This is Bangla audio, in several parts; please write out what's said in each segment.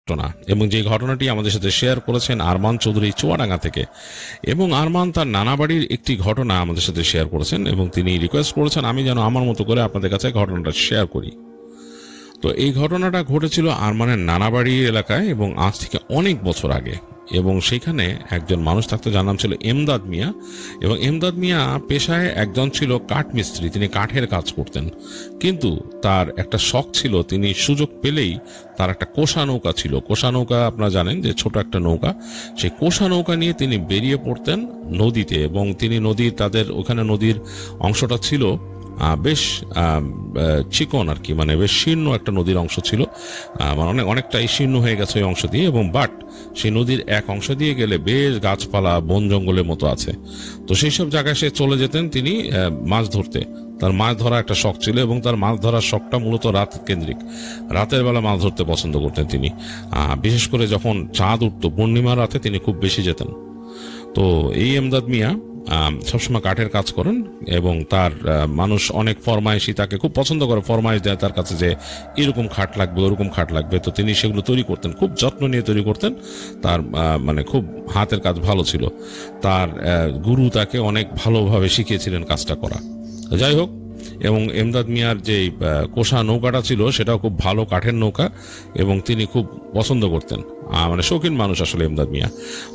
ঘটনা, এবং যে ঘটনাটি আমাদের সাথে শেয়ার করেছেন আরমান চৌধুরী চুয়াডাঙ্গা থেকে। এবং আরমান তার নানা বাড়ির একটি ঘটনা আমাদের সাথে শেয়ার করেছেন এবং তিনি রিকোয়েস্ট করেছেন আমি যেন আমার মতো করে আপনাদের কাছে ঘটনাটা শেয়ার করি। তো এই ঘটনাটা ঘটেছিল আরমানের নানাবাড়ি এলাকায় এবং আজ থেকে অনেক বছর আগে। এবং সেখানে একজন মানুষ থাকতো যার নাম ছিল এমদাদ মিয়া। এবং এমদাদ মিয়া পেশায় একজন ছিল কাঠ মিস্ত্রি, তিনি কাঠের কাজ করতেন। কিন্তু তার একটা শখ ছিল, তিনি সুযোগ পেলেই তার একটা কোষা নৌকা ছিল। কোষা নৌকা আপনারা জানেন যে ছোট একটা নৌকা, সেই কোষা নৌকা নিয়ে তিনি বেরিয়ে পড়তেন নদীতে। এবং তিনি নদীর তাদের ওখানে নদীর অংশটা ছিল বেশ চিকন আর কি, মানে বেশ শীর্ণ একটা নদীর অংশ ছিল, মানে অনেকটাই শীর্ণ হয়ে গেছে ওই অংশ দিয়ে। এবং বাট সেই নদীর এক অংশ দিয়ে গেলে বেশ গাছপালা বন জঙ্গলের মতো আছে। তো সেই সব জায়গায় সে চলে যেতেন তিনি মাছ ধরতে। তার মাছ ধরা একটা শখ ছিল এবং তার মাছ ধরার শখটা মূলত রাত কেন্দ্রিক। রাতের বেলা মাছ ধরতে পছন্দ করতেন তিনি, বিশেষ করে যখন চাঁদ উঠতো পূর্ণিমা রাতে তিনি খুব বেশি যেতেন। তো এই এমদাদ মিয়া সবসময় কাঠের কাজ করেন এবং তার মানুষ অনেক ফরমাইশি, তাকে খুব পছন্দ করে, ফরমাইশ দেয় তার কাছে যে এরকম খাট লাগবে ওরকম খাট লাগবে। তো তিনি সেগুলো তৈরি করতেন, খুব যত্ন নিয়ে তৈরি করতেন। তার মানে খুব হাতের কাজ ভালো ছিল। তার গুরু তাকে অনেক ভালোভাবে শিখিয়েছিলেন কাজটা করা। যাই হোক, এবং এমদাদ মিয়ার যে কোষা নৌকাটা ছিল সেটাও খুব ভালো কাঠের নৌকা এবং তিনি খুব পছন্দ করতেন, মানে শৌখিন মানুষ আসলে এমদাদ মিয়া।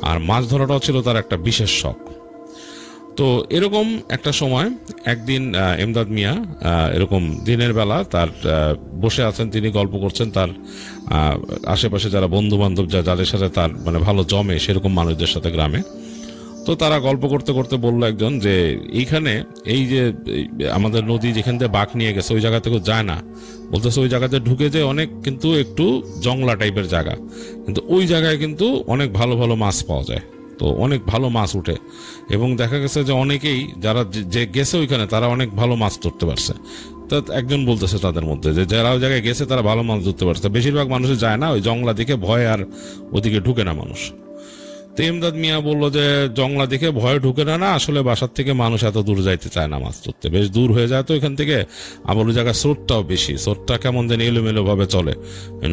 আর মাছ ধরাটাও ছিল তার একটা বিশেষ শখ। তো এরকম একটা সময় একদিন এমদাদ মিয়া এরকম দিনের বেলা তার বসে আছেন, তিনি গল্প করছেন তার আশেপাশে যারা বন্ধু বান্ধব যাদের সাথে তার মানে ভালো জমে সেরকম মানুষদের সাথে গ্রামে। তো তারা গল্প করতে করতে বলল একজন যে এইখানে এই যে আমাদের নদী যেখান থেকে বাঁক নিয়ে গেছে ওই জায়গা থেকে যায় না, বলতেছে ওই জায়গাতে ঢুকে যে অনেক কিন্তু একটু জংলা টাইপের জায়গা, কিন্তু ওই জায়গায় কিন্তু অনেক ভালো ভালো মাছ পাওয়া যায়। তো অনেক ভালো মাছ উঠে এবং দেখা গেছে যে অনেকেই যারা যে গেছে ওইখানে তারা অনেক ভালো মাছ ধরতে পারছে। তা একজন বলতেছে তাদের মধ্যে যে যারা ওই জায়গায় গেছে তারা ভালো মাছ ধরতে পারছে, বেশিরভাগ মানুষ যায় না, ওই জংলা দেখে ভয় আর ওদিকে ঢুকে না মানুষ। তো এমদাদ মিয়া বললো যে জংলা দেখে ভয় ঢুকে না, আসলে বাসার থেকে মানুষ এত দূর যাইতে চায় না মাছ ধরতে, বেশ দূর হয়ে যায় তো এখান থেকে। আবার ওই জায়গায় স্রোতটাও বেশি, স্রোতটা কেমন যেন এলোমেলো ভাবে চলে,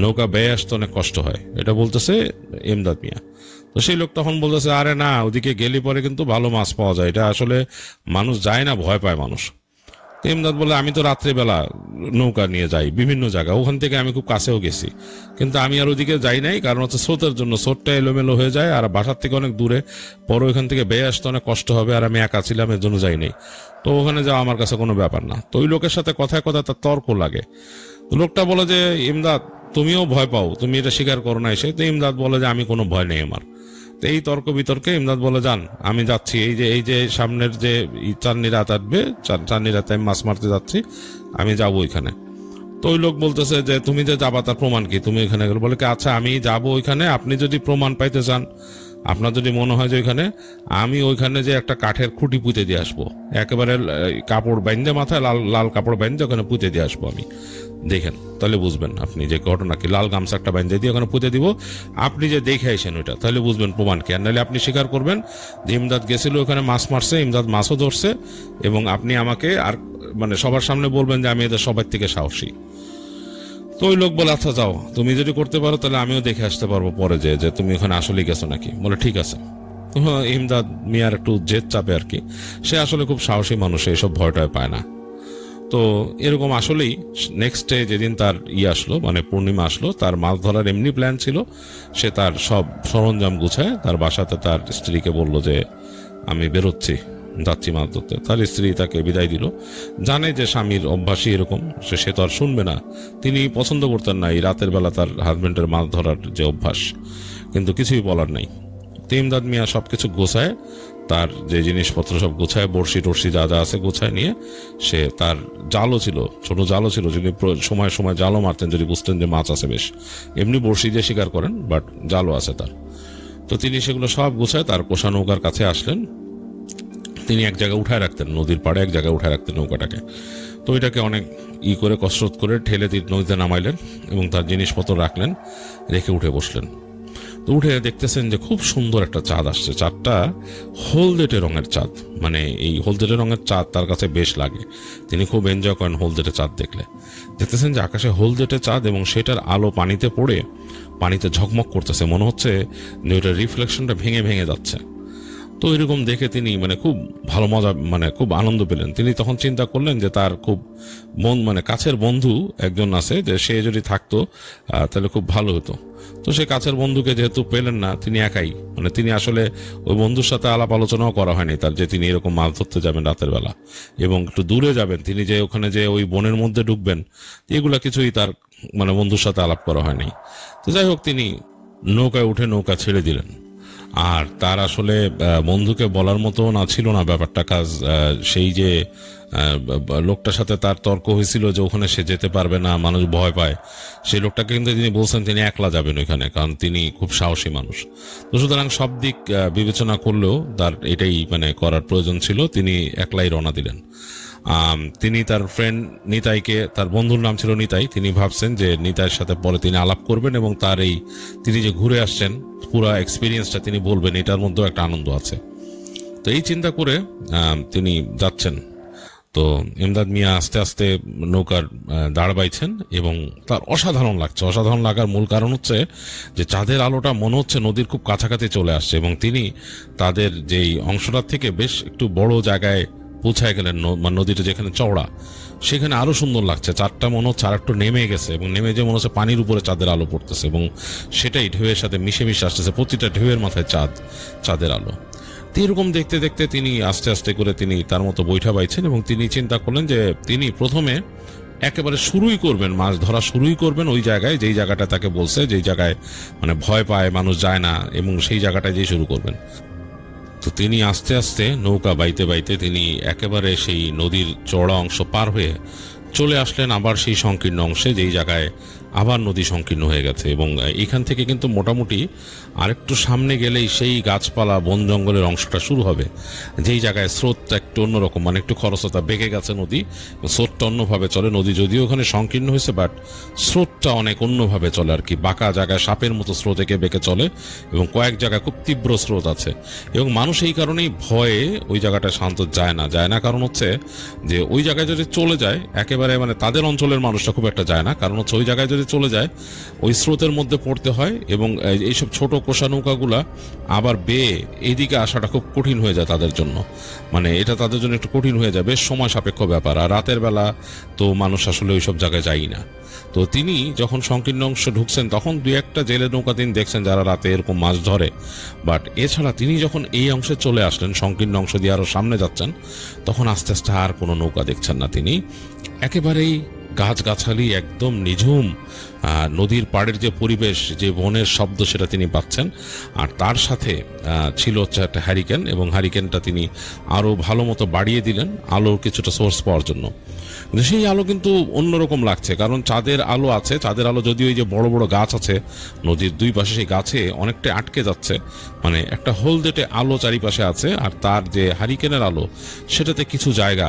নৌকা বেয়ে আসতে অনেক কষ্ট হয়, এটা বলতেছে এমদাদ মিয়া। তো সেই লোক তখন বলতেছে আরে না, ওদিকে গেলে পরে কিন্তু ভালো মাছ পাওয়া যায়, এটা আসলে মানুষ যায় না, ভয় পায় মানুষ। এমদাদ বলে আমি তো রাত্রিবেলা নৌকা নিয়ে যাই বিভিন্ন জায়গা, ওখান থেকে আমি খুব কাছেও গেছি, কিন্তু আমি আর ওদিকে যাই নাই, কারণ হচ্ছে স্রোতের জন্য, স্রোতটা এলোমেলো হয়ে যায় আর বাসার থেকে অনেক দূরে, পরে ওইখান থেকে বেয়ে আসতে অনেক কষ্ট হবে, আর আমি একা ছিলাম এর জন্য যাই নাই। তো ওখানে যাওয়া আমার কাছে কোনো ব্যাপার না। তো ওই লোকের সাথে কথায় কথায় তার তর্ক লাগে। তো লোকটা বলে যে ইমদাদ তুমিও ভয় পাও, তুমি এটা স্বীকার করো না এসে। তো ইমদাদ বলে যে আমি কোনো ভয় নেই আমার। তো এই তর্ক বিতর্কে ইমদাদ বলে যান আমি যাচ্ছি, এই যে সামনের যে চাঁদনি রাত আসবে, চাঁদনি রাতে আমি মাছ মারতে যাচ্ছি, আমি যাবো ওইখানে। তো ওই লোক বলতেছে যে তুমি যে যাবা তার প্রমাণ কি, তুমি এখানে গেলে বলে কি আচ্ছা আমি যাবো ওইখানে, আপনি যদি প্রমাণ পাইতে চান, আপনার যদি মনে হয় যে ওইখানে আমি ওইখানে যে একটা কাঠের খুঁটি পুঁতে দিয়ে আসবো, একেবারে কাপড় বাইন্ধে মাথায় লাল লাল কাপড় বাইন্ধে ওখানে পুঁতে দিয়ে আসবো আমি, দেখেন তাহলে বুঝবেন আপনি যে ঘটনা কি, লাল গামছা একটা বাইন্ধে দিয়ে ওখানে পুঁতে দিব, আপনি যে দেখে আইসেন ওইটা, তাহলে বুঝবেন প্রমাণ কি। আর নাহলে আপনি স্বীকার করবেন যে ইমদাদ গেছিল ওখানে মাছ মারছে, ইমদাদ মাছও ধরছে, এবং আপনি আমাকে আর মানে সবার সামনে বলবেন যে আমি এদের সবার থেকে সাহসী। তো ওই লোক বলে আচ্ছা যাও, তুমি যদি করতে পারো তাহলে আমিও দেখে আসতে পারবো পরে যে তুমি ওখানে আসলেই গেছো নাকি। বলে ঠিক আছে। ইমদাদ মিয়ার একটু জেদ চাপে আর কি, সে আসলে খুব সাহসী মানুষ, এইসব ভয়টায় পায় না। তো এরকম আসলেই নেক্সট ডে যেদিন তার আসলো মানে পূর্ণিমা আসলো, তার মাছ ধরার এমনি প্ল্যান ছিল, সে তার সব সরঞ্জাম গুছায় তার বাসাতে তার স্ত্রীকে বলল যে আমি বেরোচ্ছি, যাচ্ছি মাছ ধরতে। তার স্ত্রী তাকে বিদায় দিল, জানে যে স্বামীর অভ্যাসই এরকম, সে তো আর শুনবে না। তিনি পছন্দ করতেন না এই রাতের বেলা তার হাজবেন্ডের মাছ ধরার যে অভ্যাস, কিন্তু কিছুই বলার নাই। ইমদাদ মিয়া সবকিছু গোছায়, তার যে জিনিসপত্র সব গোছায়, বড়শি টর্শি যা যা আছে গোছায় নিয়ে, সে তার জালও ছিল, ছোট জালও ছিল, যদি সময় সময় জালও মারতেন যদি বুঝতেন যে মাছ আছে বেশ, এমনি বড়শি দিয়ে শিকার করেন বাট জালও আছে তার। তো তিনি সেগুলো সব গোছায় তার কোষা নৌকার কাছে আসলেন। তিনি এক জায়গায় উঠায় রাখতেন, নদীর পাড়ে এক জায়গায় উঠায় রাখতেন নৌকাটাকে। তো ওইটাকে অনেক করে কসরত করে ঠেলে নদীতে নামাইলেন এবং তার জিনিসপত্র রাখলেন, রেখে উঠে বসলেন। তো উঠে দেখতেছেন যে খুব সুন্দর একটা চাঁদ আসছে। চাঁদটা হলদেটে রঙের চাঁদ, মানে এই হলদেটে রঙের চাঁদ তার কাছে বেশ লাগে, তিনি খুব এনজয় করেন হলদেটে চাঁদ দেখলে। দেখতেছেন যে আকাশে হলদেটে চাঁদ এবং সেটার আলো পানিতে পড়ে পানিতে ঝকমক করতেছে, মনে হচ্ছে যে ওইটার রিফ্লেকশনটা ভেঙে ভেঙে যাচ্ছে। তো এরকম দেখে তিনি মানে খুব ভালো মজা, মানে খুব আনন্দ পেলেন। তিনি তখন চিন্তা করলেন যে তার খুব মানে কাছের বন্ধু একজন আছে, যে সে যদি থাকতো তাহলে খুব ভালো হতো। তো সে কাছের বন্ধুকে যেহেতু পেলেন না, তিনি একাই, মানে তিনি আসলে ওই বন্ধুর সাথে আলাপ আলোচনাও করা হয়নি তার, যে তিনি এরকম মাছ ধরতে যাবেন রাতের বেলা এবং একটু দূরে যাবেন, তিনি যে ওখানে যে ওই বনের মধ্যে ঢুকবেন, এগুলা কিছুই তার মানে বন্ধুর সাথে আলাপ করা হয়নি। তো যাই হোক, তিনি নৌকায় উঠে নৌকা ছেড়ে দিলেন। আর তার আসলে বন্ধুকে বলার মতো না ছিল না ব্যাপারটা, কাজ সেই যে লোকটার সাথে তার তর্ক হয়েছিল যে ওখানে সে যেতে পারবে না, মানুষ ভয় পায়, সেই লোকটাকে কিন্তু তিনি বলছেন তিনি একলা যাবেন ওইখানে, কারণ তিনি খুব সাহসী মানুষ। তো সুতরাং সব দিক বিবেচনা করলেও তার এটাই মানে করার প্রয়োজন ছিল, তিনি একলাই রওনা দিলেন। তিনি তার ফ্রেন্ড নিতাইকে, তার বন্ধুর নাম ছিল নিতাই, তিনি ভাবছেন যে নিতাইয়ের সাথে পরে তিনি আলাপ করবেন এবং তার এই তিনি যে ঘুরে আসছেন পুরো এক্সপিরিয়েন্সটা তিনি বলবেন, এটার মধ্যেও একটা আনন্দ আছে। তো এই চিন্তা করে তিনি যাচ্ছেন। তো ইমদাদ মিয়া আস্তে আস্তে নৌকার দাঁড় বাইছেন এবং তার অসাধারণ লাগছে। অসাধারণ লাগার মূল কারণ হচ্ছে যে চাঁদের আলোটা মনে হচ্ছে নদীর খুব কাছাকাছি চলে আসছে এবং তিনি তাদের যেই অংশটার থেকে বেশ একটু বড় জায়গায় পৌঁছায় গেলেন, মানে নদীটা যেখানে চওড়া সেখানে আরো সুন্দর লাগছে। চাঁদটা মনে হচ্ছে আর একটু নেমে গেছে এবং নেমে যে মনে হচ্ছে পানির উপরে চাঁদের আলো পড়তেছে এবং সেটাই ঢেউয়ের সাথে মিশে মিশে আসতেছে, প্রতিটা ঢেউয়ের মাথায় চাঁদের আলো। এরকম দেখতে দেখতে তিনি আস্তে আস্তে করে তিনি তার মতো বৈঠা বাইছেন এবং তিনি চিন্তা করলেন যে তিনি প্রথমে একেবারে শুরুই করবেন, মাছ ধরা শুরুই করবেন ওই জায়গায়, যেই জায়গাটা তাকে বলছে, যেই জায়গায় মানে ভয় পায় মানুষ যায় না, এবং সেই জায়গাটায় যেই শুরু করবেন। তো তিনি আস্তে আস্তে নৌকা বাইতে বাইতে তিনি একেবারে সেই নদীর চওড়া অংশ পার হয়ে চলে আসলেন আবার সেই সংকীর্ণ অংশে, যেই জায়গায় আবার নদী সংকীর্ণ হয়ে গেছে। এবং এখান থেকে কিন্তু মোটামুটি আরেকটু সামনে গেলেই সেই গাছপালা বন জঙ্গলের অংশটা শুরু হবে, যেই জায়গায় স্রোতটা একটু অন্যরকম, মানে একটু খরস্রোতা, বেঁকে গেছে নদী, স্রোতটা অন্যভাবে চলে। নদী যদিও ওখানে সংকীর্ণ হয়েছে, বাট স্রোতটা অনেক অন্যভাবে চলে আর কি, বাঁকা জায়গায় সাপের মতো স্রোত এঁকে বেঁকে চলে এবং কয়েক জায়গায় খুব তীব্র স্রোত আছে। এবং মানুষ এই কারণেই ভয়ে ওই জায়গাটা শান্ত যায় না, কারণ হচ্ছে যে ওই জায়গায় যদি চলে যায় একেবারে, মানে তাদের অঞ্চলের মানুষটা খুব একটা যায় না, কারণ হচ্ছে ওই জায়গায় যদি চলে যায় ওই স্রোতের মধ্যে পড়তে হয় এবং এইসব ছোট কোষা নৌকাগুলা আবার বেয়ে এইদিকে আসাটা খুব কঠিন হয়ে যায় তাদের জন্য, মানে এটা তাদের জন্য একটু কঠিন হয়ে যায়, বেশ সময় সাপেক্ষ ব্যাপার। আর রাতের বেলা তো মানুষ আসলে ওইসব জায়গায় যায় না। তো তিনি যখন সংকীর্ণ অংশ ঢুকছেন তখন দুই একটা জেলে নৌকা তিনি দেখছেন যারা রাতে এরকম মাছ ধরে, বাট এছাড়া তিনি যখন এই অংশে চলে আসলেন, সংকীর্ণ অংশ দিয়ে আরো সামনে যাচ্ছেন, তখন আস্তে আস্তে আর কোনো নৌকা দেখছেন না। তিনি একেবারেই গাছগাছালি একদম নিঝুম নদীর পাড়ের যে পরিবেশ, যে বনের শব্দ, সেটা তিনি পাচ্ছেন। আর তার সাথে ছিল হচ্ছে একটা হ্যারিকেন, এবং হ্যারিকেনটা তিনি আরো ভালো মতো বাড়িয়ে দিলেন আলোর কিছুটা সোর্স পাওয়ার জন্য। কিন্তু সেই আলো কিন্তু অন্যরকম লাগছে, কারণ চাঁদের আলো আছে, চাঁদের আলো যদিও এই যে বড় বড় গাছ আছে নদীর দুই পাশে, সেই গাছে অনেকটা আটকে যাচ্ছে, মানে একটা হলদেটে আলো চারিপাশে আছে, আর তার যে হ্যারিকেনের আলো সেটাতে কিছু জায়গা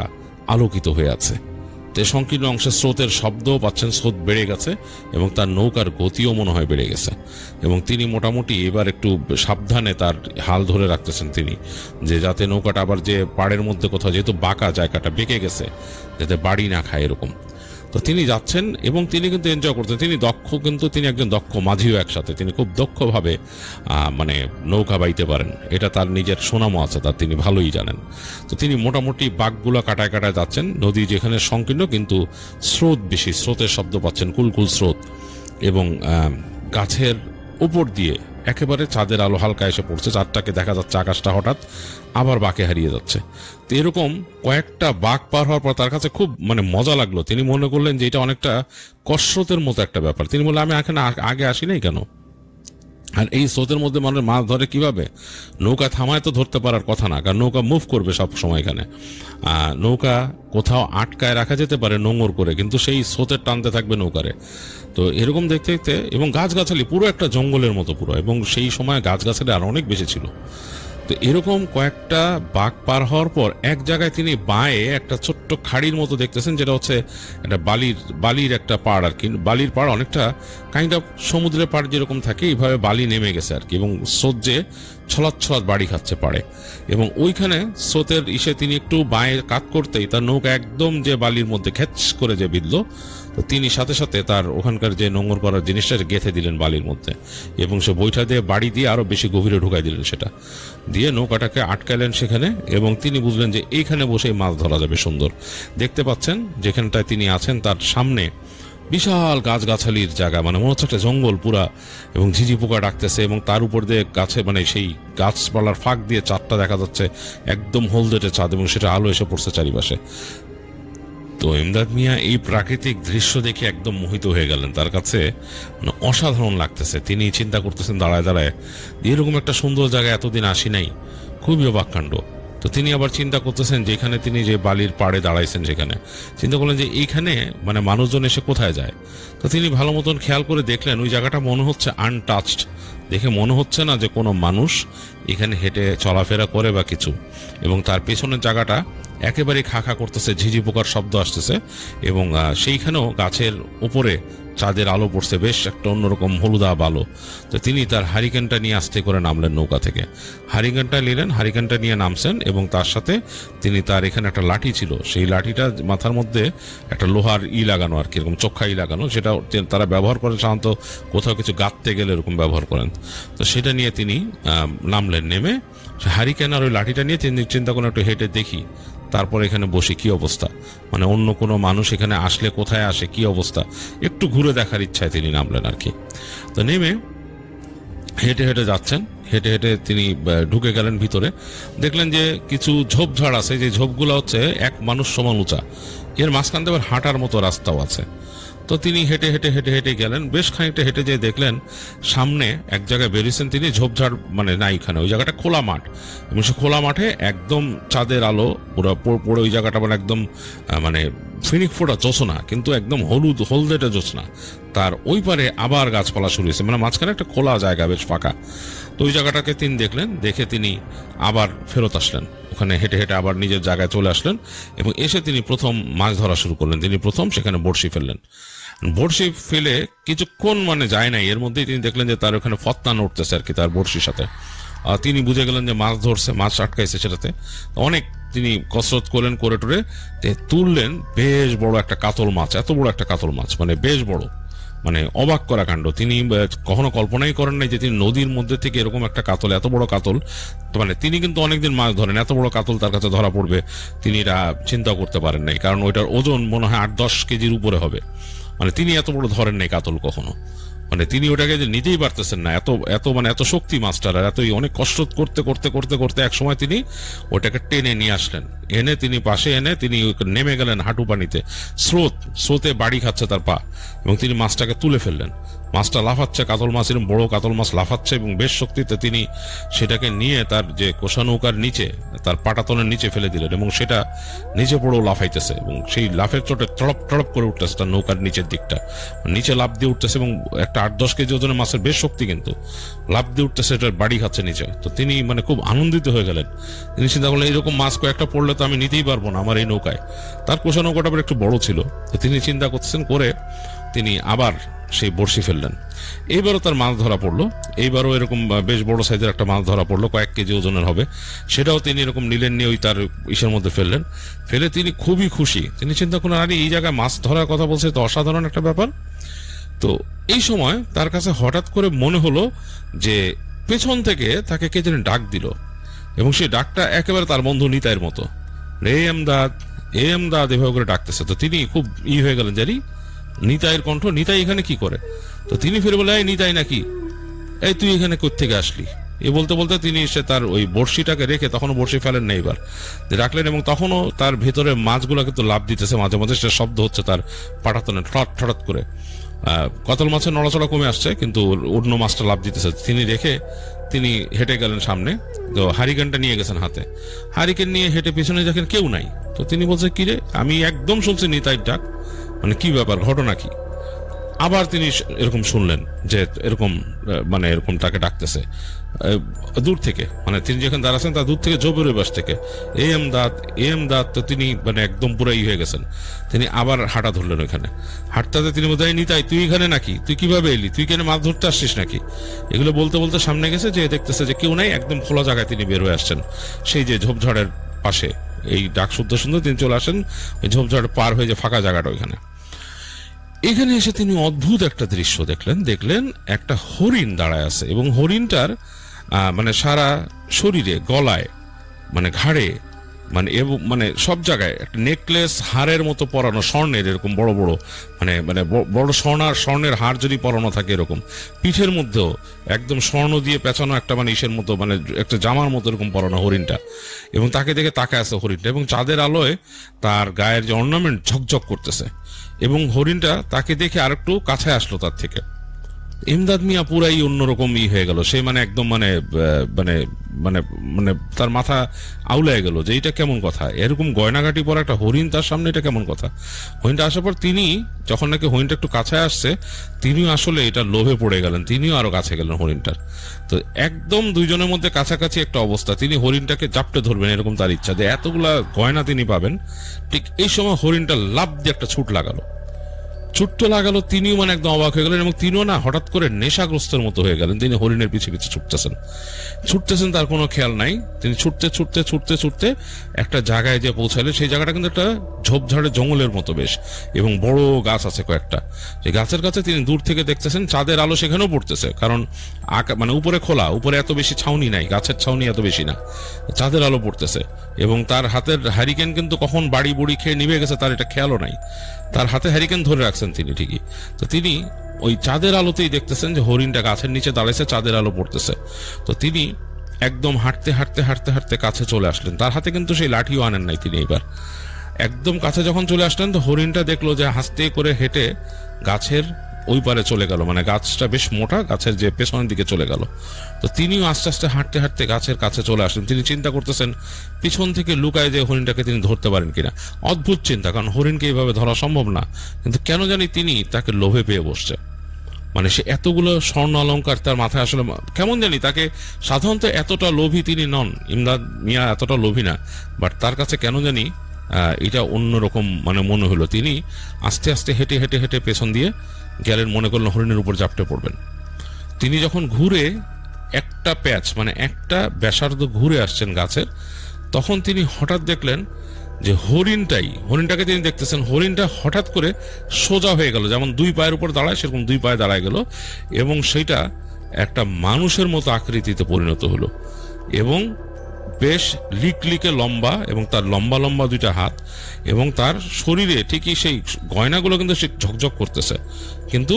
আলোকিত হয়ে আছে। যে সংকীর্ণ অংশে স্রোতের শব্দও পাচ্ছেন, স্রোত বেড়ে গেছে এবং তার নৌকার গতিও মনে হয় বেড়ে গেছে, এবং তিনি মোটামুটি এবার একটু সাবধানে তার হাল ধরে রাখতেছেন তিনি, যে যাতে নৌকাটা আবার যে পাড়ের মধ্যে কোথাও, যেহেতু বাঁকা জায়গাটা বেঁকে গেছে, যাতে বাড়ি না খায় এরকম। তো তিনি যাচ্ছেন এবং তিনি কিন্তু এনজয় করতেন, তিনি দক্ষ, কিন্তু তিনি একজন দক্ষ মাঝিও একসাথে, তিনি খুব দক্ষভাবে মানে নৌকা বাইতে পারেন, এটা তার নিজের সুনামও আছে, তার তিনি ভালোই জানেন। তো তিনি মোটামুটি বাঁকগুলো কাটায় কাটায় যাচ্ছেন, নদী যেখানে সংকীর্ণ কিন্তু স্রোত বেশি, স্রোতের শব্দ পাচ্ছেন, কুলকুল স্রোত, এবং গাছের উপর দিয়ে একেবারে চাঁদের আলো হালকা এসে পড়ছে, চাঁদটাকে দেখা যাচ্ছে, আকাশটা হঠাৎ আবার বাঁকে হারিয়ে যাচ্ছে। তো এরকম কয়েকটা বাঁক পার হওয়ার পর তার কাছে খুব মানে মজা লাগলো, তিনি মনে করলেন যে এটা অনেকটা কসরতের মতো একটা ব্যাপার। তিনি বললেন, আমি এখানে আগে আসি নাই কেন? আর এই স্রোতের মধ্যে মানুষ মাছ ধরে কিভাবে? নৌকা থামায় তো ধরতে পারার কথা না, কারণ নৌকা মুভ করবে সব সময়। এখানে নৌকা কোথাও আটকায় রাখা যেতে পারে নোঙর করে, কিন্তু সেই স্রোতের টানতে থাকবে নৌকারে। তো এরকম দেখতে দেখতে, এবং গাছগাছালি পুরো একটা জঙ্গলের মতো পুরো, এবং সেই সময় গাছগাছালি আর অনেক বেশি ছিল। তো এরকম কয়েকটা বাঁক পার হওয়ার পর এক জায়গায় তিনি বাঁয়ে একটা ছোট্ট খাড়ির মতো দেখতেছেন, যেটা হচ্ছে একটা বালির একটা পাড় আর কি। বালির পাড় অনেকটা কাইন্ড অফ সমুদ্রের পাড় যেরকম থাকে, এইভাবে বালি নেমে গেছে আর কি, এবং স্রোত যে ছলাৎ ছলাৎ বাড়ি খাচ্ছে পাড়ে। এবং ওইখানে স্রোতের ইসে তিনি একটু বাঁয়ে কাত করতেই তার নৌকা একদম যে বালির মধ্যে খেচ করে যে বিঁধল। তো তিনি সাথে সাথে তার ওখানকার যে নোংর করার জিনিসটা গেঁথে দিলেন বালির মধ্যে, এবং সে বৈঠা দিয়ে বাড়ি দিয়ে আরো বেশি গভীরে ঢুকাই দিলেন, সেটা দিয়ে নৌকাটাকে আটকালেন সেখানে। এবং তিনি বুঝলেন যে এইখানে বসেই মাছ ধরা যাবে সুন্দর। দেখতে পাচ্ছেন যেখানটায় তিনি আছেন তার সামনে বিশাল গাছগাছালির জায়গা, মানে মনে হচ্ছে একটা জঙ্গল পুরা, এবং ঝিঝি পোকা ডাকতেছে, এবং তার উপর দিয়ে গাছে মানে সেই গাছপালার ফাঁক দিয়ে চাঁদটা দেখা যাচ্ছে, একদম হলদেটে চাঁদ, এবং সেটা আলো এসে পড়ছে চারিপাশে। তো ইমদাদ মিয়া এই প্রাকৃতিক দৃশ্য দেখে একদম মোহিত হয়ে গেলেন, তার কাছে মানে অসাধারণ লাগতেছে। তিনি চিন্তা করতেছেন দাঁড়ায় দাঁড়ায়, এরকম একটা সুন্দর জায়গায় এতদিন আসি নাই, খুবই অবাক কাণ্ড। তো তিনি আবার চিন্তা করতেছেন যেখানে তিনি যে বালির পাড়ে দাঁড়াইছেন সেখানে, চিন্তা করলেন যে এইখানে মানে মানুষজন এসে কোথায় যায়। তো তিনি ভালো মতন খেয়াল করে দেখলেন ওই জায়গাটা মনে হচ্ছে আনটাচড, দেখে মনে হচ্ছে না যে কোনো মানুষ এখানে হেঁটে চলাফেরা করে বা কিছু। এবং তার পেছনের জায়গাটা একেবারে খা খা করতেছে, ঝিঝি পোকার শব্দ আসতেছে, এবং সেইখানেও গাছের উপরে চাঁদের আলো পড়ছে, বেশ একটা অন্যরকম হলুদাভ আলো। তো তিনি তার হারিকেনটা নিয়ে আস্তে করে নামলেন নৌকা থেকে, হারিকেনটা নিলেন, হারিকেনটা নিয়ে নামছেন, এবং তার সাথে তিনি তার এখানে একটা লাঠি ছিল, সেই লাঠিটা মাথার মধ্যে একটা লোহার লাগানো আর কি, এরকম চোখা লাগানো, সেটা তারা ব্যবহার করেন সাধারণত কোথাও কিছু গাঁততে গেলে এরকম ব্যবহার করেন। তো সেটা নিয়ে তিনি নামলেন, নেমে হারিকেন আর ওই লাঠিটা নিয়ে তিনি চিন্তা করেন একটু হেঁটে দেখি, তারপর এখানে বসে কি অবস্থা, মানে অন্য কোনো মানুষ এখানে আসলে কোথায় আসে, কি অবস্থা, একটু ঘুরে দেখার ইচ্ছায় তিনি নামলেন আর কি। তো নেমে হেঁটে হেঁটে যাচ্ছেন, হেঁটে হেঁটে তিনি ঢুকে গেলেন ভিতরে। দেখলেন যে কিছু ঝোপঝাড় আছে, যে ঝোপগুলো হচ্ছে এক মানুষ সমান উঁচা, এর মাঝখান দিয়ে আবার হাঁটার মতো রাস্তাও আছে। তো তিনি হেঁটে হেঁটে হেঁটে হেঁটে গেলেন, বেশ খানিকটা হেঁটে যেয়ে দেখলেন সামনে এক জায়গায় বেরিয়েছেন তিনি, ঝোপঝাড় মানে নাই ওখানে, ওই জায়গাটা খোলা মাঠ, এবং সে খোলা মাঠে একদম চাঁদের আলো পুরো পড়ে, ওই জায়গাটা মানে একদম মানে ফিনিক ফোটা জোছনা, কিন্তু একদম হলদেটে জোছনা। তার ওই পারে আবার গাছপালা শুরু হয়েছে, মানে মাঝখানে একটা খোলা জায়গা, বেশ ফাঁকা। তো ওই জায়গাটাকে তিনি দেখলেন, দেখে তিনি আবার ফেরত আসলেন, ওখানে হেঁটে হেঁটে আবার নিজের জায়গায় চলে আসলেন, এবং এসে তিনি প্রথম মাছ ধরা শুরু করলেন। তিনি প্রথম সেখানে বড়শি ফেললেন, বড়শি ফেলে কিছুক্ষণ মানে যায় নাই, এর মধ্যেই তিনি দেখলেন যে তার ওখানে ফতনা উঠতেছে আর কি তার বড়শির সাথে। তিনি বুঝে গেলেন যে মাছ ধরছে, মাছ আটকাইছে সেটাতে। অনেক তিনি কসরত করলেন, করে টোরে তুললেন বেশ বড় একটা কাতল মাছ, এত বড় একটা কাতল মাছ, মানে বেশ বড়, মানে অবাক করা কাণ্ড। তিনি কখনো কল্পনাই করেন নাই যে তিনি নদীর মধ্যে থেকে এরকম একটা কাতল, এত বড় কাতল, মানে তিনি কিন্তু অনেকদিন মাছ ধরেন, এত বড় কাতল তার কাছে ধরা পড়বে তিনি এটা চিন্তাও করতে পারেন নাই, কারণ ওইটার ওজন মনে হয় 8-10 কেজির উপরে হবে। মানে তিনি এত বড় ধরেন নাই কাতল কখনো, মানে তিনি ওটাকে যে নিতেই পারতেছেন না, এত এত মানে এত শক্তি মাছটার, আর এতই অনেক কষ্ট করতে করতে করতে করতে এক সময় তিনি ওটাকে টেনে নিয়ে আসলেন, এনে তিনি পাশে এনে তিনি নেমে গেলেন হাঁটু পানিতে, স্রোতে বাড়ি খাচ্ছে তার পা, এবং তিনি মাছটাকে তুলে ফেললেন। মাছটা লাফাচ্ছে, কাতল মাছ, এরকম বড় কাতল মাছ লাফাচ্ছে, এবং বেশ শক্তিতে তিনি সেটাকে নিয়ে তার যে কোষা নৌকার নিচে, তার পাটাতনের নিচে ফেলে দিলেন, এবং সেটা নিচে পড়েও লাফাইতেছে, এবং সেই লাফের চোটে টড়প টড়প করে উঠতেছে তার নৌকার নিচের দিকটা, নিচে লাফ দিয়ে উঠতেছে, এবং একটা 8-10 কেজি ওজনের মাছের বেশ শক্তি, কিন্তু লাফ দিয়ে উঠতেছে, এটার বাড়ি খাচ্ছে নিচে। তো তিনি মানে খুব আনন্দিত হয়ে গেলেন, তিনি চিন্তা করলেন এরকম মাছ কয়েকটা পড়লে তো আমি নিতেই পারবো না আমার এই নৌকায়। তার কোষা নৌকাটা আবার একটু বড় ছিল, তো তিনি চিন্তা করতেছেন, করে তিনি আবার সেই বড়শি ফেললেন। এইবারও তার মাছ ধরা পড়লো, এইবারও এরকম বেশ বড় সাইজের একটা মাছ ধরা পড়লো, কয়েক কেজি ওজনের হবে, সেটাও তিনি এরকম নিলেন, নিয়ে ওই তার ইসের মধ্যে ফেললেন। ফেলে তিনি খুবই খুশি, তিনি চিন্তা করলেন আরে এই জায়গায় মাছ ধরার কথা বলছে, তো অসাধারণ একটা ব্যাপার। তো এই সময় তার কাছে হঠাৎ করে মনে হলো যে পেছন থেকে তাকে কে যেন ডাক দিল, এবং সেই ডাকটা একেবারে তার বন্ধু নিতাইয়ের মতো, রে এমদাদ, এমদাদ এভাবে করে ডাকতেছে। তো তিনি খুব হয়ে গেলেন, জানি নিতাইয়ের কণ্ঠ, নিতাই এখানে কি করে? তো তিনি ফিরে বলে, এই নিতাই নাকি, এই তুই এখানে কোত্থেকে আসলি? এ বলতে বলতে তিনি সে তার ওই বড়শিটাকে রেখে, তখনও বড়শি ফেলেন না, এবার রাখলেন, এবং তখনও তার ভেতরে মাছগুলো কিন্তু লাভ দিতেছে, মাঝে মাঝে সে শব্দ হচ্ছে তার পাটাতনে ঠট ঠট করে। কাতল মাছের নড়াচড়া কমে আসছে, কিন্তু অন্য মাছটা লাভ দিতেছে। তিনি রেখে তিনি হেঁটে গেলেন সামনে, তো হারিকেনটা নিয়ে গেছেন হাতে, হারিকেন নিয়ে হেঁটে পিছনে দেখেন কেউ নাই। তো তিনি বলছে, কিরে, আমি একদম শুনছি নিতাইয়ের ডাক, মানে কি ব্যাপার, ঘটনা কি? আবার তিনি এরকম শুনলেন যে এরকম মানে এরকম তাকে ডাকতেছে দূর থেকে, মানে তিনি যেখানে দাঁড়াচ্ছেন তার দূর থেকে জোবের বাস থেকে, এম দাঁত। তো তিনি মানে একদম পুরাই হয়ে গেছেন। তিনি আবার হাঁটা ধরলেন ওইখানে। হাঁটতে তিনি বোধহয় নিতাই, তুই এখানে নাকি, তুই কিভাবে এলি, তুই কেন মাছ ধরতে আসছিস নাকি, এগুলো বলতে বলতে সামনে গেছে, যে দেখতেছে যে কেউ নাই, একদম খোলা জায়গায় তিনি বের হয়ে আসছেন, সেই যে ঝোপঝাড়ের পাশে। এই ডাক শুনতে শুনতে তিনি চলে আসেন ওই ঝোপঝাড় পার হয়ে যে ফাঁকা জায়গাটা ওইখানে। এখানে এসে তিনি অদ্ভুত একটা দৃশ্য দেখলেন একটা হরিণ দাঁড়ায় আছে, এবং হরিণটার মানে সারা শরীরে, গলায়, মানে ঘাড়ে, মানে এবং মানে সব জায়গায় একটা নেকলেস হারের মতো পরানো, স্বর্ণের, এরকম বড় বড় মানে মানে বড় স্বর্ণের হার যদি পরানো থাকে এরকম, পিঠের মধ্যেও একদম স্বর্ণ দিয়ে পেঁচানো একটা মানে ইসের মতো, মানে একটা জামার মতো এরকম পরানো হরিণটা। এবং তাকে দেখে তাকায় আছে হরিণটা, এবং চাঁদের আলোয় তার গায়ের যে অর্নামেন্ট ঝকঝক করতেছে। এবং হরিণটা তাকে দেখে আরেকটু কাছে আসলো তার থেকে। ইমদাদ মিয়া পুরাই অন্যরকম হয়ে গেল, সে মানে একদম মানে মানে মানে মানে তার মাথা আউলায় গেল যে এটা কেমন কথা, এরকম গয়নাঘাটি পরা একটা হরিণ তার সামনে, এটা কেমন কথা। হরিণটা আসার পর তিনি যখন নাকি হরিণটা একটু কাছে আসছে, তিনিও আসলে এটা লোভে পড়ে গেলেন, তিনিও আরো কাছে গেলেন হরিণটার। তো একদম দুইজনের মধ্যে কাছাকাছি একটা অবস্থা, তিনি হরিণটাকে জাপটে ধরবেন এরকম তার ইচ্ছা, যে এতগুলা গয়না তিনি পাবেন। ঠিক এই সময় হরিণটা লাফ দিয়ে একটা ছুট লাগালো, তিনিও মানে একদম অবাক হয়ে গেলেন, এবং তিনিও না হঠাৎ করে নেশাগ্রস্তের মতো হয়ে গেলেন। তিনি হরিণের পিছে পিছে ছুটতেছেন, তার কোনো খেয়াল নাই। তিনি ছুটতে একটা জায়গায় যে পৌঁছালেন, সেই জায়গাটা কিন্তু একটা ঝোপঝাড়ে জঙ্গলের মতো বেশ, এবং বড় গাছ আছে কয়েকটা। সেই গাছের কাছে তিনি দূর থেকে দেখতেছেন চাঁদের আলো সেখানেও পড়তেছে, কারণ মানে উপরে খোলা, উপরে এত বেশি ছাউনি নাই, গাছের ছাউনি এত বেশি না, চাঁদের আলো পড়তেছে। এবং তার হাতের হ্যারিকেন কিন্তু কখন বাড়ি বুড়ি খেয়ে নিভে গেছে তার এটা খেয়ালও নাই, তার হাতে হ্যারিকেন ধরে রাখছেন তিনি ঠিকই। তো তিনি ওই চাঁদের আলোতেই দেখতেছেন যে হরিণটা গাছের নিচে দাঁড়াইছে, চাঁদের আলো পড়তেছে। তো তিনি একদম হাঁটতে কাছে চলে আসলেন। তার হাতে কিন্তু সেই লাঠিও আনেন নাই তিনি। এবার একদম কাছে যখন চলে আসলেন, তো হরিণটা দেখলো যে হাসতে করে হেঁটে গাছের ওই পারে চলে গেল, মানে গাছটা বেশ মোটা, গাছের যে পেছনের দিকে চলে গেল। তো তিনিও আস্তে আস্তে হাঁটতে গাছের কাছে চলে আসলেন। তিনি চিন্তা করতেছেন পিছন থেকে লুকায় যে হরিণটাকে তিনি ধরতে পারেন কিনা। অদ্ভুত চিন্তা, কারণ হরিণকে এইভাবে ধরা সম্ভব না, কিন্তু কেন জানি তিনি তাকে লোভে পেয়ে বসছে। মানে সে এতগুলো স্বর্ণ অলংকার তার মাথায়, আসলে কেমন জানি তাকে, সাধারণত এতটা লোভী তিনি নন, ইমদাদ মিয়া এতটা লোভী না, বাট তার কাছে কেন জানি এটা অন্যরকম মানে মনে হলো। তিনি আস্তে আস্তে হেঁটে পেছন দিয়ে গেলেন, মনে করলেন হরিণের উপর জাপটে পড়বেন। তিনি যখন ঘুরে একটা প্যাচ, মানে একটা ব্যাসার্ধ ঘুরে আসছেন গাছের, তখন তিনি হঠাৎ দেখলেন যে হরিণটাকে তিনি দেখতেছেন, হরিণটা হঠাৎ করে সোজা হয়ে গেল, যেমন দুই পায়ের উপর দাঁড়ায় সেরকম দুই পায়ে দাঁড়ায় গেল, এবং সেইটা একটা মানুষের মতো আকৃতিতে পরিণত হলো, এবং বেশ লিকলিকে লম্বা, এবং তার লম্বা লম্বা দুইটা হাত, এবং তার শরীরে ঠিকই সেই গয়নাগুলো কিন্তু সে ঝকঝক করতেছে, কিন্তু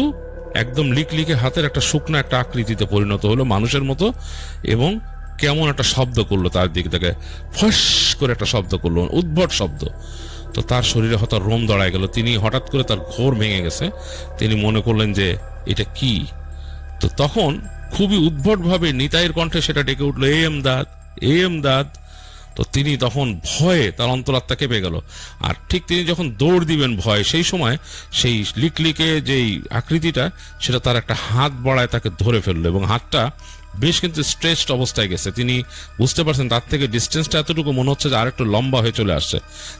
একদম লিকলিকে হাতের একটা শুকনা একটা আকৃতিতে পরিণত হলো মানুষের মতো। এবং কেমন একটা শব্দ করলো তার দিক থেকে, ফস করে একটা শব্দ করলো, উদ্ভট শব্দ। তো তার শরীরে হঠাৎ রোম দাঁড়ায় গেল, তিনি হঠাৎ করে তার ঘোর ভেঙে গেছে, তিনি মনে করলেন যে এটা কি। তো তখন খুবই উদ্ভট ভাবে নিতাইয়ের কণ্ঠে সেটা ডেকে উঠলো, এমদাদ। তো তিনি তখন ভয়ে তার অন্তরাত্মা কেঁপে গেল। আর ঠিক তিনি যখন দৌড় দিবেন ভয়, সেই সময় সেই লিকলিকে যেই আকৃতিটা, সেটা তার একটা হাত বাড়ায় তাকে ধরে ফেললো, এবং হাতটা বেশ কিন্তু স্ট্রেচড অবস্থায় গেছে। তিনি বুঝতে পারছেন তার থেকে ডিস্টেন্সটা এতটুকু মনে হচ্ছে যে আরেকটু লম্বা হয়ে চলে আসছে।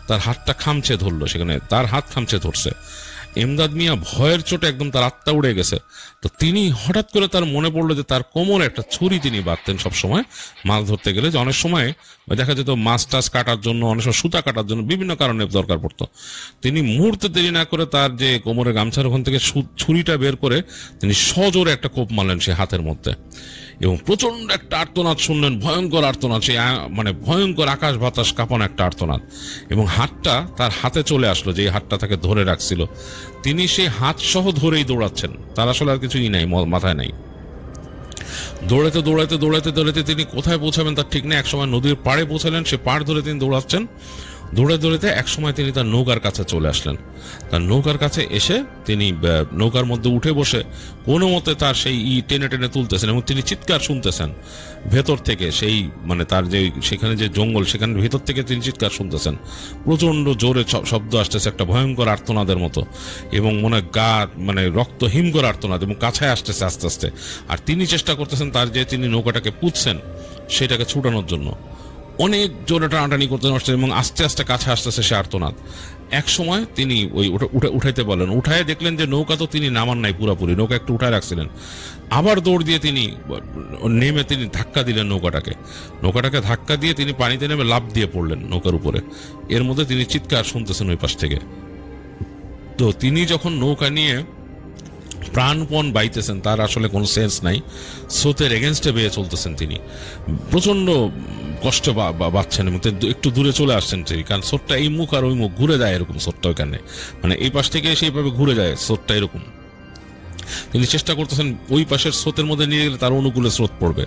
তার হাতটা খামচে ধরলো, সেখানে তার হাত খামচে ধরছে। ইমদাদ মিয়া ভয়ের চোটে একদম তার আত্মা উড়ে গেছে। তো তিনি হঠাৎ করে তার মনে পড়লো যে তার কোমরে একটা ছুরি তিনি বাঁধতেন সবসময় মাছ ধরতে গেলে, যে অনেক সময় দেখা যেত মাছ টাছ কাটার জন্য, অনেক সময় সুতা কাটার জন্য বিভিন্ন কারণে দরকার পড়তো। তিনি মুহূর্তে দেরি না করে তার যে কোমরে গামছার ওখান থেকে ছুরিটা বের করে তিনি সজোরে একটা কোপ মারলেন সে হাতের মধ্যে, এবং প্রচন্ড একটা আর্তনাদ শুনলেন, ভয়ঙ্কর আর্তনাদ, সেই মানে ভয়ঙ্কর আকাশ বাতাস কাঁপানো একটা আর্তনাদ। এবং হাতটা তার হাতে চলে আসলো, যে হাতটা তাকে ধরে রাখছিল। তিনি সেই হাত সহ ধরেই দৌড়াচ্ছেন, তার আসলে আর কিছুই নাই, মাথায় নাই। দৌড়াইতে তিনি কোথায় পৌঁছাবেন তার ঠিক নেই। একসময় নদীর পাড়ে পৌঁছালেন, সে পাড় ধরে তিনি দৌড়াচ্ছেন। দৌড়ে দৌড়িতে এক সময় তিনি তার নৌকার কাছে চলে আসলেন। তার নৌকার কাছে এসে তিনি নৌকার মধ্যে উঠে বসে কোনো মতে তার সেই টেনে টেনে তুলতেছেন এবং তিনি চিৎকার শুনতেছেন ভেতর থেকে, সেই মানে তার যে সেখানে যে জঙ্গল সেখানে ভেতর থেকে তিনি চিৎকার শুনতেছেন, প্রচন্ড জোরে শব্দ আসতেছে একটা ভয়ঙ্কর আর্তনাদের মতো, এবং মনে গা মানে রক্ত হিম করে আর্তনাদ, এবং কাছায় আসতেছে আস্তে আস্তে। আর তিনি চেষ্টা করতেছেন তার যে তিনি নৌকাটাকে পুঁতছেন সেটাকে ছুটানোর জন্য, অনেক জোরে টানাটানি করতে আসছে এবং আস্তে আস্তে কাছে আসতেছে সে আর্তনাদ। এক সময় তিনি ওই উঠাইতে বলেন, উঠায় দেখলেন যে নৌকা তো তিনি নামান নাই পুরাপুরি, নৌকা একটু উঠায় রাখছিলেন। আবার দৌড় দিয়ে তিনি নেমে তিনি ধাক্কা দিলেন নৌকাটাকে ধাক্কা দিয়ে তিনি পানিতে নেমে লাফ দিয়ে পড়লেন নৌকার উপরে। এর মধ্যে তিনি চিৎকার শুনতেছেন ওই পাশ থেকে। তো তিনি যখন নৌকা নিয়ে প্রাণপণ বাইতেছেন, তার আসলে কোনো সেন্স নাই, স্রোতের এগেনস্টে বেয়ে চলতেছেন, তিনি প্রচন্ড কষ্ট পাচ্ছেন এবং একটু দূরে চলে আসছেন তিনি, কারণ স্রোতটা এই মুখ আর ওই মুখ ঘুরে যায় এরকম, স্রোতটা ওইখানে মানে এই পাশ থেকে সেইভাবে ঘুরে যায় স্রোতটা এরকম। তিনি চেষ্টা করতেছেন ওই পাশের স্রোতের মধ্যে নিয়ে গেলে তার অনুকূলে স্রোত পড়বে।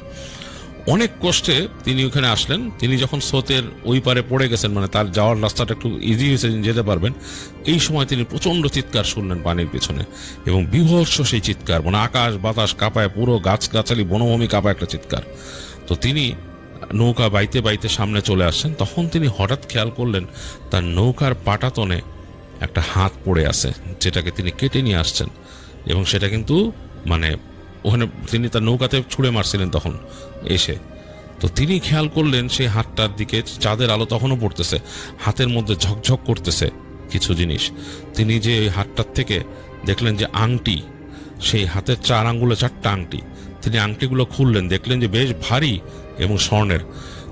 অনেক কষ্টে তিনি ওখানে আসলেন। তিনি যখন স্রোতের ওই পারে পড়ে গেছেন, মানে তার যাওয়ার রাস্তাটা একটু ইজি হয়েছে, যেতে পারবেন, এই সময় তিনি প্রচন্ড চিৎকার শুনলেন পানির পেছনে, এবং বিভৎস সেই চিৎকার, মানে আকাশ বাতাস কাঁপায়, পুরো গাছগাছালি বনভূমি কাঁপায় একটা চিৎকার। তো তিনি নৌকা বাইতে বাইতে সামনে চলে আসছেন। তখন তিনি হঠাৎ খেয়াল করলেন তার নৌকার পাটাতনে একটা হাত পড়ে আছে, যেটাকে তিনি কেটে নিয়ে আসছেন, এবং সেটা কিন্তু মানে ওখানে তিনি তার নৌকাতে ছুঁড়ে মারছিলেন তখন এসে। তো তিনি খেয়াল করলেন সেই হাতটার দিকে, চাঁদের আলো তখনও পড়তেছে, হাতের মধ্যে ঝকঝক করতেছে কিছু জিনিস। তিনি যে হাতটার থেকে দেখলেন যে আংটি, সেই হাতের 4 আঙ্গুলে 4টা আংটি। তিনি আংটিগুলো খুললেন, দেখলেন যে বেশ ভারী এবং স্বর্ণের।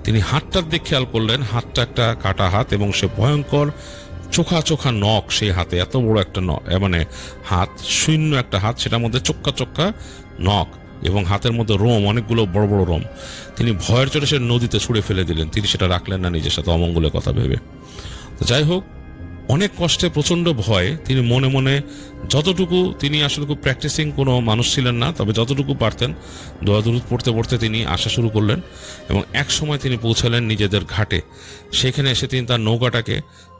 তিনি হাতটার দিকে খেয়াল করলেন, হাতটা একটা কাটা হাত, এবং সে ভয়ঙ্কর চোখা চোখা নখ সেই হাতে, এত বড় একটা মানে হাত, শূন্য একটা হাত, সেটার মধ্যে চোক্কা চোক্কা নখ, এবং হাতের মধ্যে রোম, অনেকগুলো বড় বড় রোম। তিনি ভয়ের চোটে সে নদীতে ছুঁড়ে ফেলে দিলেন। তিনি সেটা রাখলেন না নিজের সাথে, অমঙ্গলের কথা ভেবে। তো যাই হোক, অনেক কষ্টে, প্রচন্ড ভয়ে তিনি মনে মনে যতটুকু, তিনি আসলে খুব প্র্যাকটিসিং কোনো মানুষ ছিলেন না, তবে যতটুকু পারতেন দোয়া দুরূদ পড়তে পড়তে তিনি আসা শুরু করলেন, এবং এক সময় তিনি পৌঁছালেন নিজেদের ঘাটে। সেখানে এসে তিনি তার নৌকাটাকে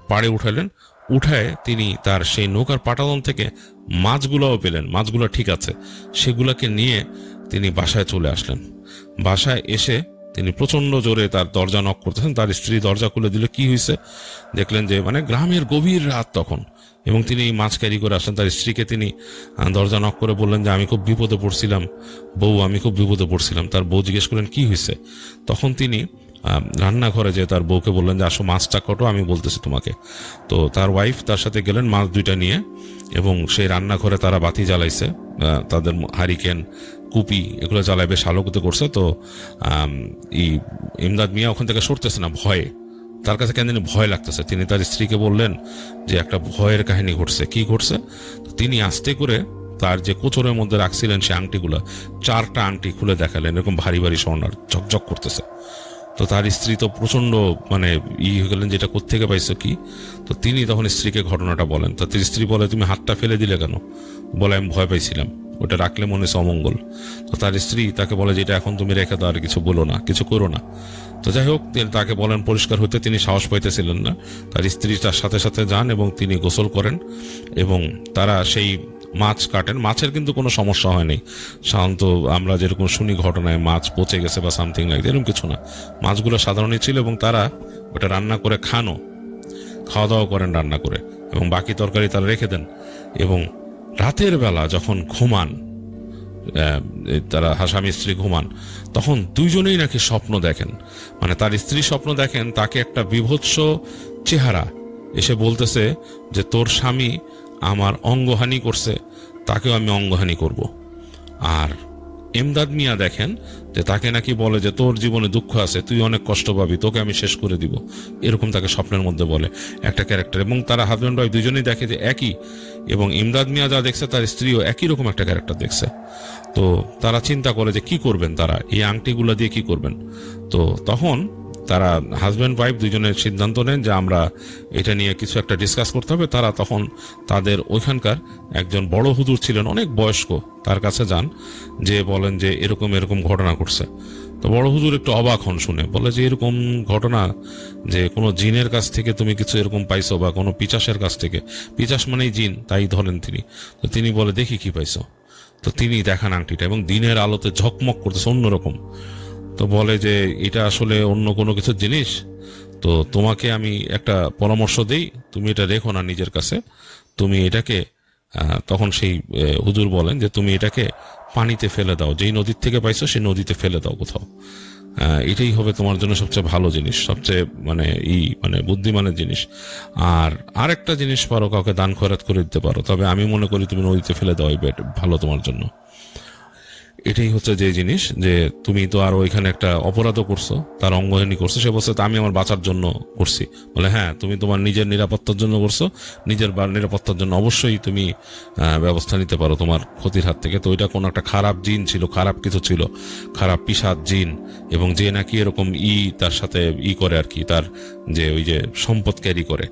পাড়ে উঠালেন। উঠায় তিনি তার সেই নৌকার পাটাতন থেকে মাছগুলোও পেলেন, মাছগুলো ঠিক আছে, সেগুলোকে নিয়ে তিনি বাসায় চলে আসলেন। বাসায় এসে তিনি প্রচন্ড জোরে তার দরজা নক করতেছেন। তার স্ত্রী দরজা খুলে দিল। কি হয়েছে? দেখলেন যে মানে গ্রামের গভীর রাত তখন, এবং তিনি মাছ ক্যারি করে আসলেন। তার স্ত্রীকে তিনি দরজা নক করে বললেন যে আমি খুব বিপদে পড়ছিলাম বউ, আমি খুব বিপদে পড়ছিলাম। তার বউ জিজ্ঞেস করলেন কি হয়েছে? তখন তিনি রান্নাঘরে যে তার বউকে বললেন যে আসো মাছটা কটো, আমি বলতেছি তোমাকে। তো তার ওয়াইফ তার সাথে গেলেন মাছ 2টা নিয়ে, এবং সেই রান্নাঘরে তারা বাতি জ্বালাইছে, তাদের হারিকেন কুপি এগুলো জ্বালায় বেশ আলোকিত করছে। তো ইমদাদ মিয়া ওখান থেকে সরতেছে না ভয়ে, তার কাছে কেন জানি ভয় লাগতেছে। তিনি তার স্ত্রীকে বললেন যে একটা ভয়ের কাহিনী ঘটছে। কি ঘটছে? তিনি আস্তে করে তার যে কোচরের মধ্যে রাখছিলেন সে আংটিগুলো, 4টা আংটি খুলে দেখালেন, এরকম ভারী ভারী স্বর্ণার ঝকঝক করতেছে। তো তার স্ত্রী তো প্রচন্ড মানে হয়ে গেলেন, যেটা কোত্থেকে পাইছো কি? তো তিনি তখন স্ত্রীকে ঘটনাটা বলেন। তো তার স্ত্রী বলে তুমি হাতটা ফেলে দিলে কেন? বলে আমি ভয় পাইছিলাম, ওটা রাখলে মনে হচ্ছে অমঙ্গল। তো তার স্ত্রী তাকে বলে যে এটা এখন তুমি রেখে দাও, আর কিছু বলো না, কিছু করো না। তো যাই হোক, তিনি তাকে বলেন পরিষ্কার হতে, তিনি সাহস পাইতেছিলেন না। তার স্ত্রী তার সাথে সাথে যান এবং তিনি গোসল করেন, এবং তারা সেই মাছ কাটেন। মাছের কিন্তু কোনো সমস্যা হয়নি। সাধারণত আমরা যেরকম শুনি ঘটনায় মাছ পচে গেছে বা সামথিং লাইক এরকম কিছু না, মাছগুলো সাধারণই ছিল, এবং তারা ওটা রান্না করে খাওয়া দাওয়া করেন রান্না করে, এবং বাকি তরকারি তারা রেখে দেন। এবং রাতের বেলা যখন ঘুমান, তারা স্বামী স্ত্রী ঘুমান, তখন দুইজনেই নাকি স্বপ্ন দেখেন। মানে তার স্ত্রী স্বপ্ন দেখেন তাকে একটা বিভৎস চেহারা এসে বলতেছে যে তোর স্বামী আমার অঙ্গহানি করছে, তাকেও আমি অঙ্গহানি করব। আর এমদাদ মিয়া দেখেন যে তাকে নাকি বলে যে তোর জীবনে দুঃখ আছে, তুই অনেক কষ্ট পাবি, তোকে আমি শেষ করে দিব, এরকম তাকে স্বপ্নের মধ্যে বলে একটা ক্যারেক্টার। এবং তারা হাজব্যান্ড ওয়াইফ দুজনেই দেখে যে একই, এবং ইমদাদ মিয়া যা দেখছে তার স্ত্রীও একই রকম একটা ক্যারেক্টার দেখছে। তো তারা চিন্তা করে যে কি করবেন, তারা এই আংটিগুলো দিয়ে কি করবেন। তো তখন তারা হাজব্যান্ড ওয়াইফ দুজনের সিদ্ধান্ত নেন যে আমরা এটা নিয়ে কিছু একটা ডিসকাস করতে হবে। তারা তখন তাদের ওইখানকার একজন বড় হুজুর ছিলেন, অনেক বয়স্ক, তার কাছে যান, যে বলেন যে এরকম এরকম ঘটনা ঘটছে। তো বড় হুজুর একটু অবাক হন শুনে, বলে যে এরকম ঘটনা, যে কোনো জিনের কাছ থেকে তুমি কিছু এরকম পাইছো বা কোনো পিচাসের কাছ থেকে, পিচাস মানেই জিন তাই ধরেন তিনি। তো তিনি বলে দেখি কি পাইছো। তো তিনি দেখান আংটিটা, এবং দিনের আলোতে ঝকমক করতেছে অন্যরকম। তো বলে যে এটা আসলে অন্য কোনো কিছু জিনিস, তো তোমাকে আমি একটা পরামর্শ দেই, তুমি এটা রেখো না নিজের কাছে, তুমি এটাকে তখন সেই হুজুর বলেন যে তুমি এটাকে পানিতে ফেলে দাও, যেই নদীর থেকে পাইছো সেই নদীতে ফেলে দাও কোথাও, এটাই হবে তোমার জন্য সবচেয়ে ভালো জিনিস, সবচেয়ে মানে বুদ্ধিমানের জিনিস। আর আরেকটা জিনিস পারো, কাউকে দান খয়রাত করে দিতে পারো, তবে আমি মনে করি তুমি নদীতে ফেলে দাও, ভালো তোমার জন্য। এটাই হচ্ছে যে জিনিস, যে তুমি তো আর ওইখানে একটা অপরাধও করছো, তার অঙ্গহানি করছো। সে বলছে আমি আমার বাঁচার জন্য করছি। বলে হ্যাঁ, তুমি তোমার নিজের নিরাপত্তার জন্য করছো, নিজের নিরাপত্তার জন্য অবশ্যই তুমি ব্যবস্থা নিতে পারো তোমার ক্ষতির হাত থেকে। তো ওইটা কোনো একটা খারাপ জিন ছিল, খারাপ কিছু ছিল, খারাপ পিশাচ জিন, এবং যে নাকি এরকম তার সাথে করে আর কি, তার যে ওই যে সম্পদ ক্যারি করে,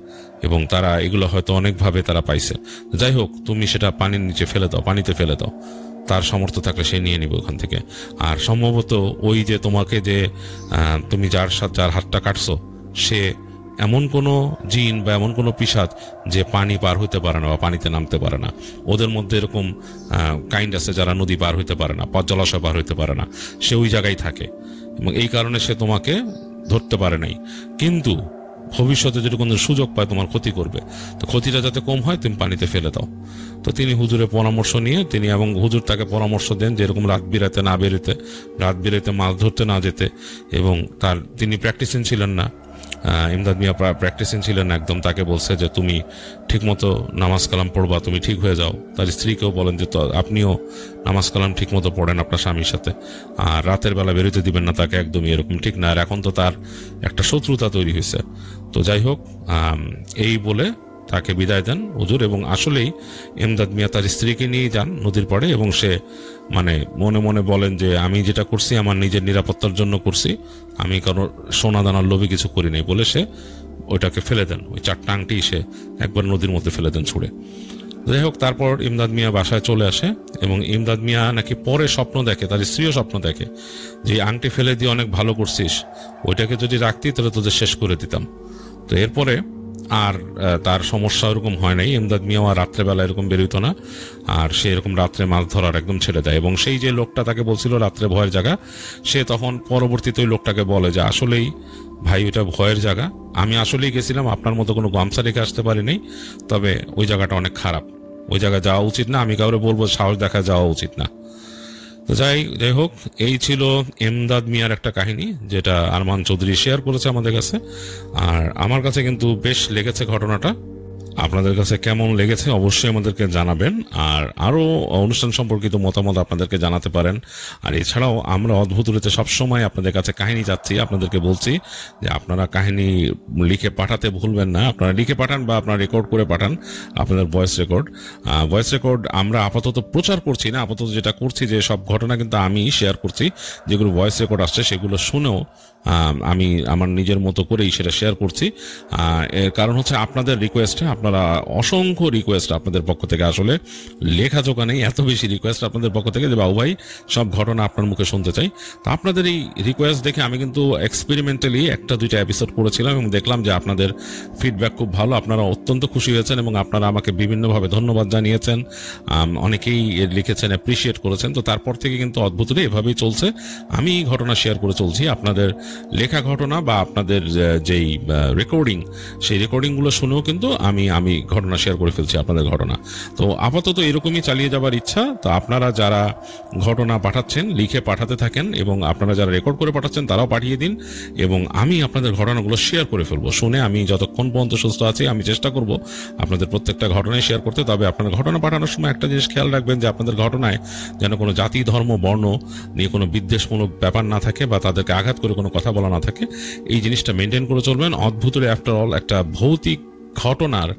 এবং তারা এগুলো হয়তো অনেকভাবে তারা পাইছে। যাই হোক, তুমি সেটা পানির নিচে ফেলে দাও, পানিতে ফেলে দাও, তার সামর্থ্য থাকলে সে নিয়ে নিবে ওখান থেকে। আর সম্ভবত ওই যে তোমাকে যে তুমি যার হাতটা কাটছো, সে এমন কোনো জিন বা এমন কোনো পিশাচ যে পানি পার হইতে পারে না বা পানিতে নামতে পারে না। ওদের মধ্যে এরকম কাইন্ড আছে যারা নদী পার হইতে পারে না, জলাশয় পার হইতে পারে না, সে ওই জায়গায় থাকে, এবং এই কারণে সে তোমাকে ধরতে পারে নাই। কিন্তু ভবিষ্যতে যদি কোনো সুযোগ পায় তোমার ক্ষতি করবে, তো ক্ষতিটা যাতে কম হয় তুমি পানিতে ফেলে দাও। তো তিনি হুজুরের পরামর্শ নিয়ে এবং হুজুর তাকে পরামর্শ দেন যে এরকম রাত বিরাতে না বেরোতে, রাত বিরাতে মাছ ধরতে না যেতে। এবং তিনি প্র্যাকটিসিং ছিলেন না, ইমদাদ মিয়া প্র্যাকটিসিং ছিলেন একদম। তাকে বলছে যে তুমি ঠিকমতো নামাজ কালাম পড়বা, তুমি ঠিক হয়ে যাও। তার স্ত্রীকেও বলেন যে আপনিও নামাজ কালাম ঠিক মতো পড়েন আপনার স্বামীর সাথে, আর রাতের বেলা বেরোতে দিবেন না তাকে, একদমই এরকম ঠিক না। আর এখন তো তার একটা শত্রুতা তৈরি হয়েছে। তো যাই হোক, এই বলে তাকে বিদায় দেন হুজুর। এবং আসলেই ইমদাদ মিয়া তার স্ত্রীকে নিয়ে যান নদীর পাড়ে, এবং সে মনে মনে বলেন যে আমি যেটা করছি আমার নিজের নিরাপত্তার জন্য করছি, আমি কারো সোনা দানার লোভে কিছু করি নাই, বলে সে ওইটাকে ফেলে দেন। ওই 4টা আংটি সে একবার নদীর মধ্যে ফেলে দেন ছুঁড়ে। যাই হোক, তারপর ইমদাদ মিয়া বাসায় চলে আসে, এবং ইমদাদ মিয়া নাকি পরে স্বপ্ন দেখে, তার স্ত্রীও স্বপ্ন দেখে যে আংটি ফেলে দিয়ে অনেক ভালো করছিস, ওইটাকে যদি রাখতি তাহলে তোদের শেষ করে দিতাম। তো এরপরে আর তার সমস্যা ওরকম হয় নাই। ইমদাদ মিয়াও আর রাত্রেবেলা এরকম বেরোতো না, আর সে এরকম রাত্রে মাছ ধরার একদম ছেড়ে দেয়। এবং সেই যে লোকটা তাকে বলছিল রাত্রে ভয়ের জায়গা, সে তখন পরবর্তীতে ওই লোকটাকে বলে যে আসলেই ভাই ওইটা ভয়ের জায়গা, আমি আসলেই গেছিলাম, আপনার মতো কোনো গামছা রেখে আসতে পারিনি, তবে ওই জায়গাটা অনেক খারাপ, ওই জায়গায় যাওয়া উচিত না, আমি কাউরে বলবো সাহস দেখা যাওয়া উচিত না। তো যাই হোক, এই ছিল ইমদাদ মিয়ার একটা কাহিনী, যেটা আরমান চৌধুরী শেয়ার করেছে আমাদের কাছে। আর আমার কাছে কিন্তু বেশ লেগেছে ঘটনাটা। আপনাদের কাছে কেমন লেগেছে অবশ্যই আমাদেরকে জানাবেন, আর আরো অনুষ্ঠান সম্পর্কিত মতামত আপনাদেরকে জানাতে পারেন। আর এছাড়াও আমরা অদ্ভুত রীতে সবসময় আপনাদের কাছে কাহিনী চাচ্ছি, আপনাদেরকে বলছি যে আপনারা কাহিনী লিখে পাঠাতে ভুলবেন না। আপনারা লিখে পাঠান বা আপনারা রেকর্ড করে পাঠান আপনাদের ভয়েস রেকর্ড। আমরা আপাতত প্রচার করছি না, আপাতত যেটা করছি যে সব ঘটনা কিন্তু আমি শেয়ার করছি, যেগুলো ভয়েস রেকর্ড আসছে সেগুলো শুনেও আমি আমার নিজের মতো করেই সেটা শেয়ার করছি। এর কারণ হচ্ছে আপনাদের রিকোয়েস্টে, আপনারা অসংখ্য রিকোয়েস্ট আপনাদের পক্ষ থেকে, আসলে লেখা জোকা নেই, এত বেশি রিকোয়েস্ট আপনাদের পক্ষ থেকে যে বাবু ভাই সব ঘটনা আপনার মুখে শুনতে চাই। তো আপনাদের এই রিকোয়েস্ট দেখে আমি কিন্তু এক্সপেরিমেন্টালি 1-2টা এপিসোড করেছিলাম, এবং দেখলাম যে আপনাদের ফিডব্যাক খুব ভালো, আপনারা অত্যন্ত খুশি হয়েছেন, এবং আপনারা আমাকে বিভিন্নভাবে ধন্যবাদ জানিয়েছেন, অনেকেই লিখেছেন, অ্যাপ্রিসিয়েট করেছেন। তো তারপর থেকে কিন্তু অদ্ভুতরে এভাবেই চলছে, আমি ঘটনা শেয়ার করে চলছি, আপনাদের লেখা ঘটনা বা আপনাদের যেই রেকর্ডিং, সেই রেকর্ডিংগুলো শুনেও কিন্তু আমি ঘটনা শেয়ার করে ফেলছি আপনাদের ঘটনা। তো আপাতত এরকমই চালিয়ে যাবার ইচ্ছা। তো আপনারা যারা ঘটনা পাঠাচ্ছেন লিখে পাঠাতে থাকেন, এবং আপনারা যারা রেকর্ড করে পাঠাচ্ছেন তারাও পাঠিয়ে দিন, এবং আমি আপনাদের ঘটনাগুলো শেয়ার করে ফেলবো। শুনে আমি যতক্ষণ পর্যন্ত সুস্থ আছি আমি চেষ্টা করব আপনাদের প্রত্যেকটা ঘটনায় শেয়ার করতে। তবে আপনারা ঘটনা পাঠানোর সময় একটা জিনিস খেয়াল রাখবেন যে আপনাদের ঘটনায় যেন কোনো জাতি, ধর্ম, বর্ণ নিয়ে কোনো বিদ্বেষমূলক ব্যাপার না থাকে, বা তাদেরকে আঘাত করে কোনো কথা বলা না থাকে। এই জিনিসটা মেনটেন করে চলবেন। অদ্ভুত আফটার অল একটা ভৌতিক ঘটনার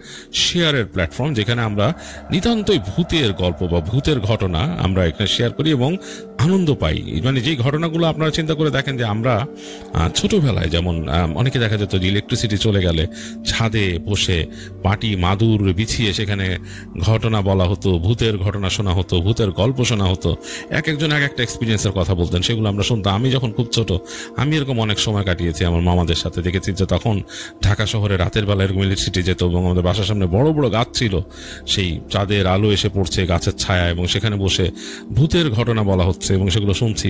শেয়ারের প্ল্যাটফর্ম, যেখানে আমরা নিতান্তই ভূতের গল্প বা ভূতের ঘটনা আমরা এখানে শেয়ার করি এবং আনন্দ পাই। মানে যেই ঘটনাগুলো আপনারা চিন্তা করে দেখেন যে আমরা ছোটবেলায় যেমন অনেকে দেখা যেত যে ইলেকট্রিসিটি চলে গেলে ছাদে বসে পাটি মাদুর বিছিয়ে সেখানে ঘটনা বলা হতো, ভূতের ঘটনা শোনা হতো, ভূতের গল্প শোনা হতো, এক একজন এক একটা এক্সপিরিয়েন্সের কথা বলতেন, সেগুলো আমরা শুনতাম। আমি যখন খুব ছোট, আমি এরকম অনেক সময় কাটিয়েছি আমার মামাদের সাথে। দেখেছি যে তখন ঢাকা শহরে রাতের বেলা এরকম ইলেকট্রিসিটি যেত এবং আমাদের বাসার সামনে বড় বড় গাছ ছিল, সেই চাঁদের আলো এসে পড়ছে গাছের ছায়া এবং সেখানে বসে ভূতের ঘটনা বলা হচ্ছে এবং সেগুলো শুনছি।